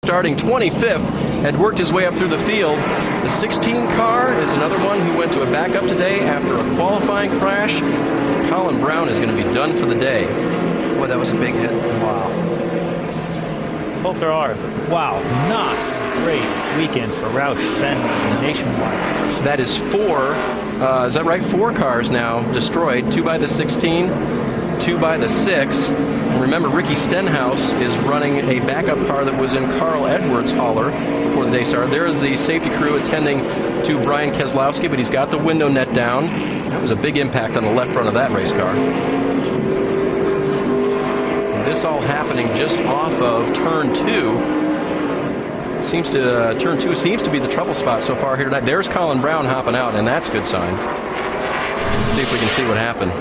starting 25th, had worked his way up through the field. The 16 car is another one who went to a backup today after a qualifying crash. Colin Brown is going to be done for the day. Boy, that was a big hit. Wow. Hope there are. Wow, not a great weekend for Roush Fenway Nationwide. That is four. Is that right? 4 cars now destroyed. 2 by the 16, 2 by the 6. And remember, Ricky Stenhouse is running a backup car that was in Carl Edwards' hauler before the day started. There is the safety crew attending to Brian Keselowski, but he's got the window net down. That was a big impact on the left front of that race car. This all happening just off of turn 2. Seems to turn 2 seems to be the trouble spot so far here tonight. There's Colin Brown hopping out, and that's a good sign. Let's see if we can see what happened.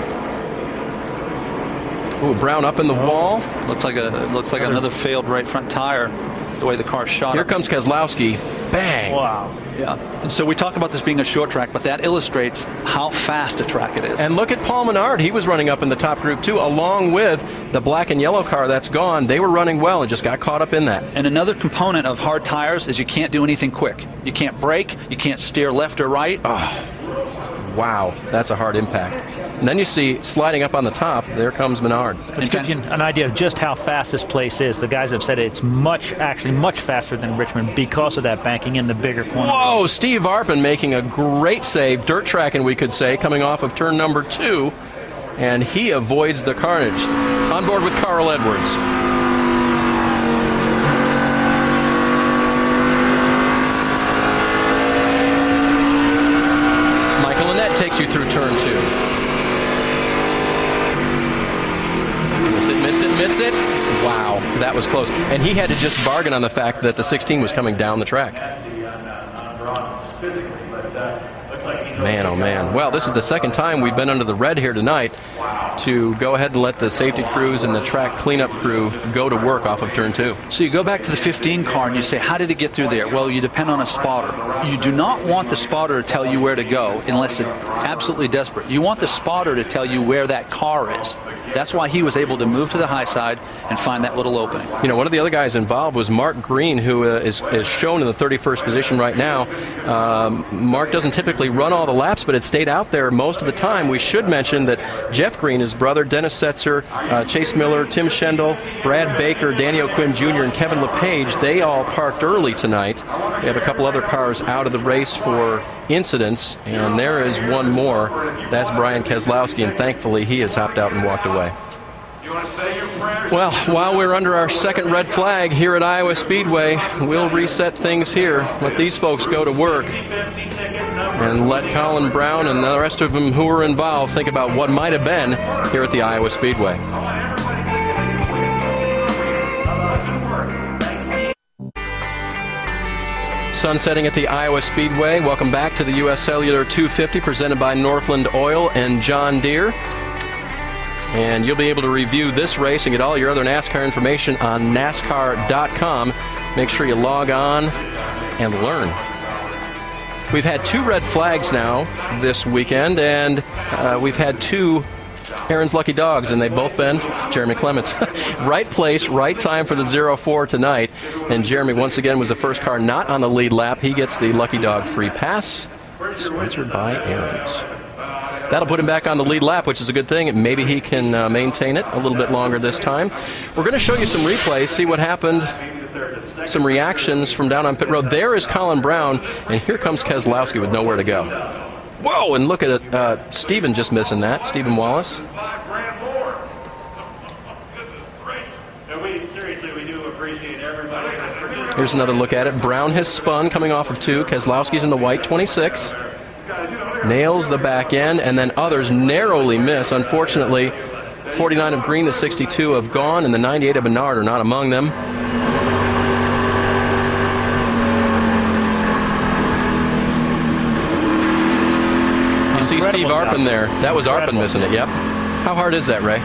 Ooh, Brown up in the wall. Looks like another failed right front tire. The way the car shot. Here comes Keselowski. Bang! Wow. Yeah. And so we talk about this being a short track, but that illustrates how fast a track it is. And look at Paul Menard. He was running up in the top group too, along with the black and yellow car that's gone. They were running well and just got caught up in that. And another component of hard tires is you can't do anything quick. You can't brake. You can't steer left or right. Oh, wow. That's a hard impact. And then you see sliding up on the top, there comes Menard. Which gives you an idea of just how fast this place is. The guys have said it's actually much faster than Richmond because of that banking in the bigger corner. Whoa, Steve Arpin making a great save, dirt tracking we could say, coming off of turn number 2. And he avoids the carnage. On board with Carl Edwards. Michael Annett takes you through turn 2. Miss it. Wow, that was close. And he had to just bargain on the fact that the 16 was coming down the track. Man, oh man. Well, this is the second time we've been under the red here tonight to go ahead and let the safety crews and the track cleanup crew go to work off of turn 2. So you go back to the 15 car and you say, how did it get through there? Well, you depend on a spotter. You do not want the spotter to tell you where to go unless it's absolutely desperate. You want the spotter to tell you where that car is. That's why he was able to move to the high side and find that little opening. You know, one of the other guys involved was Mark Green, who is shown in the 31st position right now. Mark doesn't typically run all the laps, but it stayed out there most of the time. We should mention that Jeff Green, his brother, Dennis Setzer, Chase Miller, Tim Schendel, Brad Baker, Danny O'Quinn Jr., and Kevin LePage, they all parked early tonight. We have a couple other cars out of the race for incidents, and there is one more. That's Brian Keselowski, and thankfully he has hopped out and walked away. Well, while we're under our second red flag here at Iowa Speedway, we'll reset things here. Let these folks go to work and let Colin Brown and the rest of them who were involved think about what might have been here at the Iowa Speedway. Sunsetting at the Iowa Speedway. Welcome back to the U.S. Cellular 250 presented by Northland Oil and John Deere. And you'll be able to review this race and get all your other NASCAR information on NASCAR.com. Make sure you log on and learn. We've had 2 red flags now this weekend, and we've had 2 Aaron's Lucky Dogs, and they've both been Jeremy Clements. Right place, right time for the 0-4 tonight. And Jeremy, once again, was the first car not on the lead lap. He gets the Lucky Dog free pass, sponsored by Aaron's. That'll put him back on the lead lap, which is a good thing. Maybe he can maintain it a little bit longer this time. We're going to show you some replays, see what happened, some reactions from down on pit road. There is Colin Brown, and here comes Keselowski with nowhere to go. Whoa, and look at it. Stephen just missing that. Stephen Wallace. Here's another look at it. Brown has spun coming off of 2. Keselowski's in the white 26. Nails the back end, and then others narrowly miss. Unfortunately, 49 of Green, the 62 of Gone, and the 98 of Menard are not among them. You see Steve Arpin there. That was Arpin missing it, yep. How hard is that, Ray?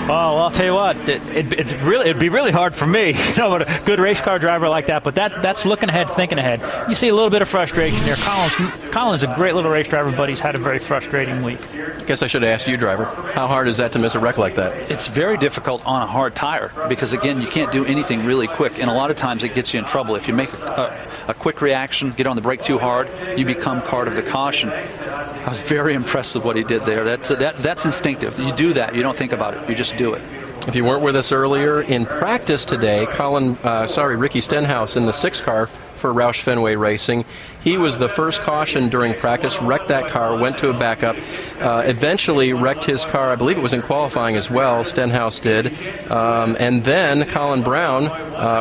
well, I'll tell you what, it'd be really hard for me, you know, with a good race car driver like that. But that's looking ahead, thinking ahead. You see a little bit of frustration there. Colin's a great little race driver, but he's had a very frustrating week. I guess I should have asked you, driver. How hard is that to miss a wreck like that? It's very difficult on a hard tire because, again, you can't do anything really quick, and a lot of times it gets you in trouble. If you make a quick reaction, get on the brake too hard, you become part of the caution. I was very impressed with what he did there. That's instinctive. You do that. You don't think about it. You just do it. If you weren't with us earlier, in practice today, Ricky Stenhouse in the 6 car for Roush Fenway Racing. He was the first caution during practice, wrecked that car, went to a backup, eventually wrecked his car, I believe it was in qualifying as well, Stenhouse did, and then Colin Brown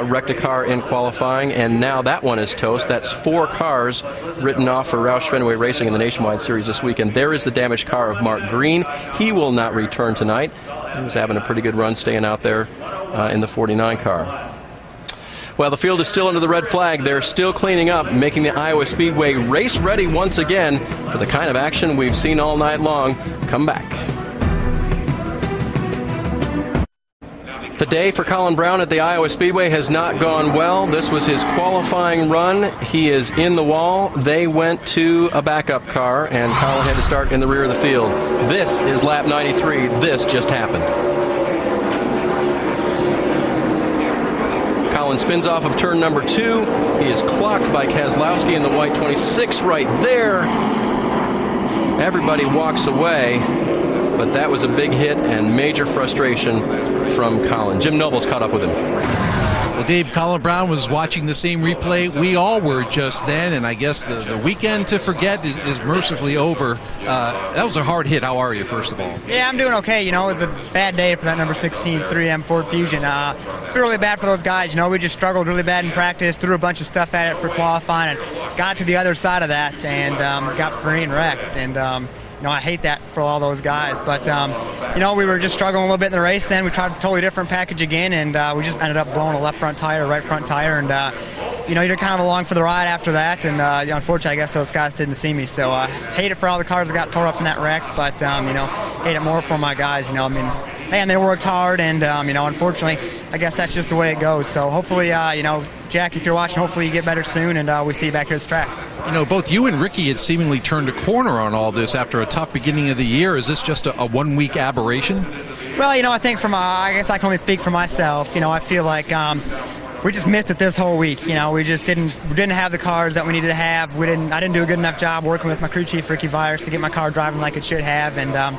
wrecked a car in qualifying, and now that one is toast. That's 4 cars written off for Roush Fenway Racing in the Nationwide Series this weekend. There is the damaged car of Mark Green. He will not return tonight. He was having a pretty good run staying out there in the 49 car. Well, the field is still under the red flag. They're still cleaning up, making the Iowa Speedway race ready once again for the kind of action we've seen all night long. Come back. The day for Colin Brown at the Iowa Speedway has not gone well. This was his qualifying run. He is in the wall. They went to a backup car, and Colin had to start in the rear of the field. This is lap 93. This just happened. Colin spins off of turn number 2. He is clocked by Kozlowski in the white 26 right there. Everybody walks away, but that was a big hit and major frustration from Colin. Jim Noble's caught up with him. Well, Dave, Colin Brown was watching the same replay we all were just then, and I guess the weekend to forget is mercifully over. That was a hard hit. How are you, first of all? Yeah, I'm doing okay. You know, it was a bad day for that number 16 3M Ford Fusion. Feel really bad for those guys. You know, we just struggled really bad in practice, threw a bunch of stuff at it for qualifying, and got to the other side of that and got free and wrecked. And you know, I hate that for all those guys, but you know, we were just struggling a little bit in the race. Then we tried a totally different package again, and we just ended up blowing a left front tire, right front tire, and you know, you're kind of along for the ride after that. And unfortunately, I guess those guys didn't see me, so I hate it for all the cars that got tore up in that wreck. But you know, hate it more for my guys. You know, I mean, man, they worked hard, and you know, unfortunately, I guess that's just the way it goes. So hopefully, you know, Jack, if you're watching, hopefully you get better soon, and we see you back here at the track. You know, both you and Ricky had seemingly turned a corner on all this after a tough beginning of the year. Is this just a one-week aberration? Well, you know, I think I guess I can only speak for myself. You know, I feel like we just missed it this whole week. You know, we didn't have the cars that we needed to have. I didn't do a good enough job working with my crew chief, Ricky Vyers, to get my car driving like it should have. And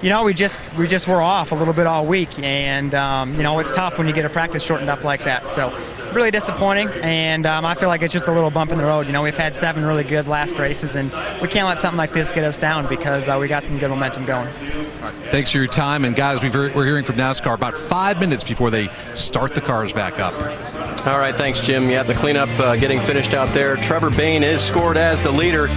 you know, we just were off a little bit all week, and you know, it's tough when you get a practice shortened up like that. So really disappointing, and I feel like it's just a little bump in the road. You know, we've had 7 really good last races, and we can't let something like this get us down because we got some good momentum going. Thanks for your time, and guys, we're hearing from NASCAR about 5 minutes before they start the cars back up. All right, thanks, Jim. Yeah, the cleanup getting finished out there. Trevor Bayne is scored as the leader.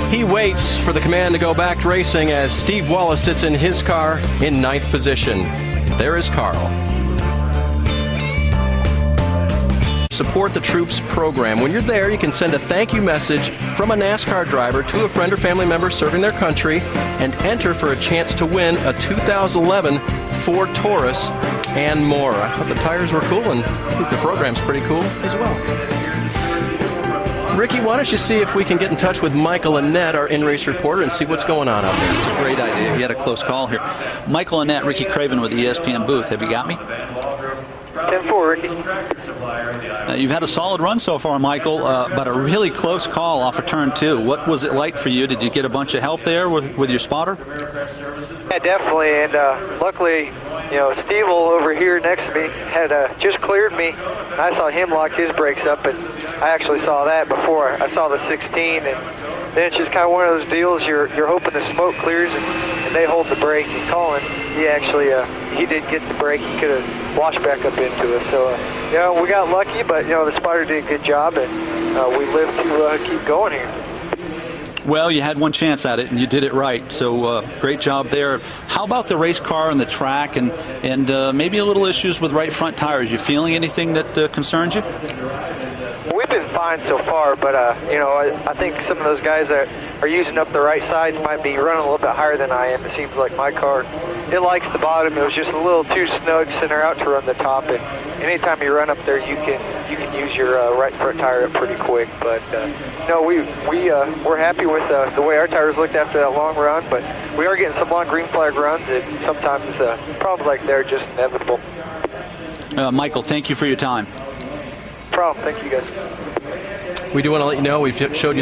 He waits for the command to go back to racing as Steve Wallace sits in his car in 9th position. There is Carl. Support the Troops program. When you're there, you can send a thank you message from a NASCAR driver to a friend or family member serving their country and enter for a chance to win a 2011 Ford Taurus and more. I thought the tires were cool, and I think the program's pretty cool as well. Ricky, why don't you see if we can get in touch with Michael Annette, our in-race reporter, and see what's going on out there. It's a great idea. You had a close call here. Michael Annette, Ricky Craven with the ESPN booth. Have you got me? 10-4, Ricky. You've had a solid run so far, Michael, but a really close call off of turn 2. What was it like for you? Did you get a bunch of help there with your spotter? Yeah, definitely, and luckily, you know, Steve over here next to me had just cleared me. I saw him lock his brakes up, and I actually saw that before I saw the 16, and then it's just kind of one of those deals. You're hoping the smoke clears and they hold the brake. And Colin, he actually he didn't get the brake. He could have washed back up into us. So you know, we got lucky, but you know, the spotter did a good job, and we live to keep going here. Well, you had one chance at it, and you did it right. So great job there. How about the race car and the track, and maybe a little issues with right front tires? You feeling anything that concerns you? We've been fine so far, but you know, I think some of those guys that are using up the right sides might be running a little bit higher than I am. It seems like my car, it likes the bottom. It was just a little too snug center out to run the top, and anytime you run up there, you can use your right front tire up pretty quick. But no, we're happy with the way our tires looked after that long run, but we are getting some long green flag runs, and sometimes problems like they're just inevitable. Michael, thank you for your time. Problem. Thank you, guys. We do want to let you know we've showed you the